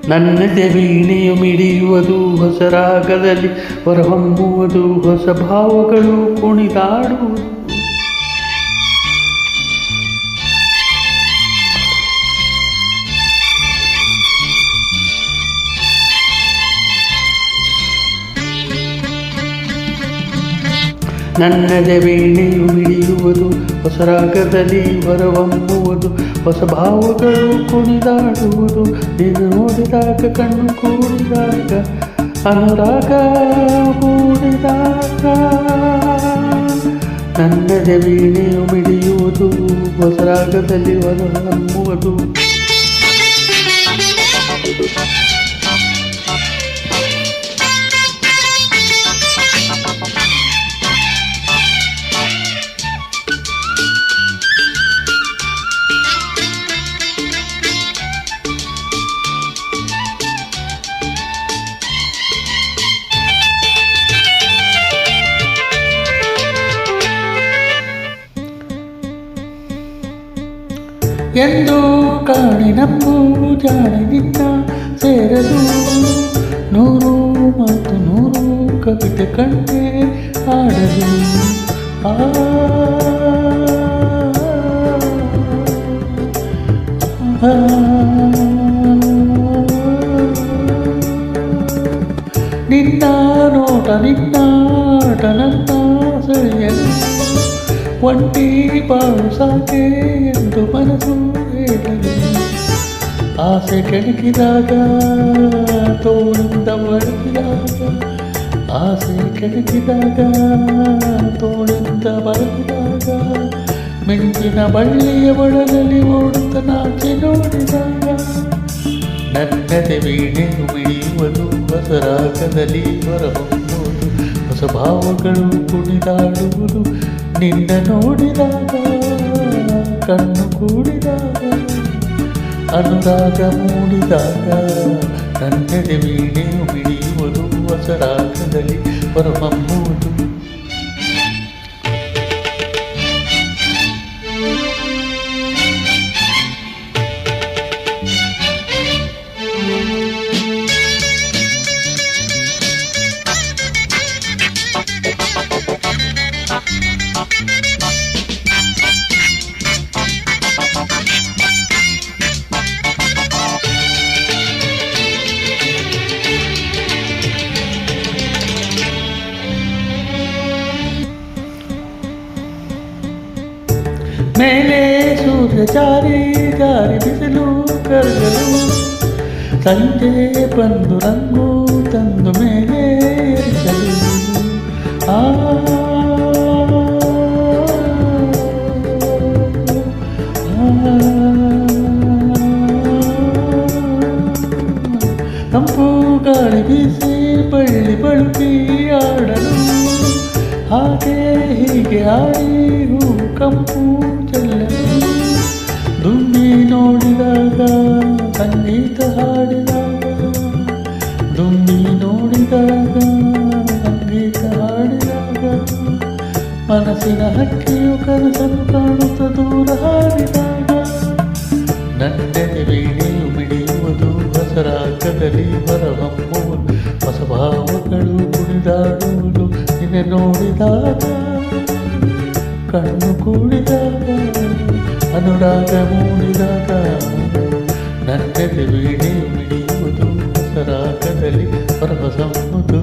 ನನ್ನದೇ ವೀಣೆಯು ಮಿಡಿಯುವುದು ಹೊಸ ರಾಗದಲ್ಲಿ ಹೊರಹೊಮ್ಮುವುದು ಹೊಸ ಭಾವಗಳು ಕುಣಿದಾಡುವುದು. ನನ್ನದೇ ವೀಣೆಯು ಮಿಡಿಯುವುದು ಹೊಸ ರಾಗದಲ್ಲಿ ಹೊರಹೊಮ್ಮುವುದು ಹೊಸ ಭಾವಗಳು ಕುಣಿದಾಡುವುದು. ನೀನು ನೋಡಿದಾಗ ಕಣ್ಣು ಕೂಡಿದಾಗ ಅನುರಾಗ ಮೂಡಿದಾಗ. ನನ್ನದೇ ವೀಣೆಯು ಮಿಡಿಯುವುದು ಹೊಸ ರಾಗದಲ್ಲಿ ಹೊರಹೊಮ್ಮುವುದು. ಎಂದು ಕಾಣಿ ನಂಬು ಜಾಣನಿಂದ ಸೇರದು ನೂರು ಮತ್ತು ನೂರು ಕವಿತೆ ಕಣ್ಣೆ ಆಡಲು. ನಿನ್ನ ನೋಟ ನಿನ್ನ ಆಟ ನನ್ನ ಸೆಳೆಯಲು ಒಂಟಿ ಬಾಳು ಸಾಕೆ ಎಂದು ಮನಸ್ಸು ಹೇಳಲು. ಆಸೆ ಕೆಣಕಿದಾಗ ತೋಳಿಂದ ಬಳಸಿದಾಗ ಆಸೆ ಕೆಣಕಿದಾಗ ತೋಳಿಂದ ಬಳಸಿದಾಗ ಮಿಂಚಿನ ಬಳ್ಳಿಯ ಒಳಗಲ್ಲಿ ಓಡುತ್ತ ನಾಚಿ ನೋಡಿದಾಗ. ನನ್ನದೇ ವೀಣೆಯು ಮಿಡಿಯುವುದು ಹೊಸ ರಾಗದಲ್ಲಿ ಹೊರಹೊಮ್ಮುವುದು ಹೊಸ ಭಾವಗಳು ಕುಣಿದಾಡುವುದು. ನಿನ್ನ ನೋಡಿದಾಗ ಕಣ್ಣು ಕೂಡಿದಾಗ ಅನುರಾಗ ಮೂಡಿದಾಗ. ನನ್ನದೇ ವೀಣೆಯು ಮಿಡಿಯುವುದು ಹೊಸ ರಾಗದಲ್ಲಿ ಹೊರಹೊಮ್ಮುವುದು. ಮೇಲೆ ಸೂರ್ಯ ಜಾರಿ ಜಾರಿ ಬಿಸಿಲು ಕರಗಲು ಸಂಜೆ ಬಂದು ರಂಗು ತಂದು ಮೇಲೆ ಏರಿಸಲು. ತಂಪು ಗಾಳಿ ಬೀಸಿ ಬಳ್ಳಿ ಬಳುಕಿ ಆಡಲು ಹಾಗೆ ಹೀಗೆ ಆಡಿ ಹೂ ಕಂಪು ಚೆಲ್ಲಲು. ದುಂಬಿ ನೋಡಿದಾಗ ಸಂಗೀತ ಹಾಡಿದಾಗ ದುಂಬಿ ನೋಡಿದಾಗ ಸಂಗೀತ ಹಾಡಿದಾಗ ಮನಸ್ಸಿನ ಹಕ್ಕಿಯು ಕನಸನ್ನು ಕಾಣುತ್ತ ದೂರ ಹಾರಿದಾಗ. ನನ್ನದೇ ವೀಣೆಯು ಮಿಡಿಯುವುದು ಹೊಸ ರಾಗದಲ್ಲಿ ಹೊರಹೊಮ್ಮುವುದು ಹೊಸ ಭಾವಗಳು ಕುಣಿದಾಡುವುದು. ನಿನ್ನೆ ನೋಡಿದಾಗ ಕಣ್ಣು ಕೂಡಿದಾಗ ಅನುರಾಗ ಮೂಡಿದಾಗ. ನನ್ನದೇ ವೀಣೆಯು ಮಿಡಿಯುವುದು ಹೊಸ ರಾಗದಲ್ಲಿ ಹೊರಹೊಮ್ಮುವುದು.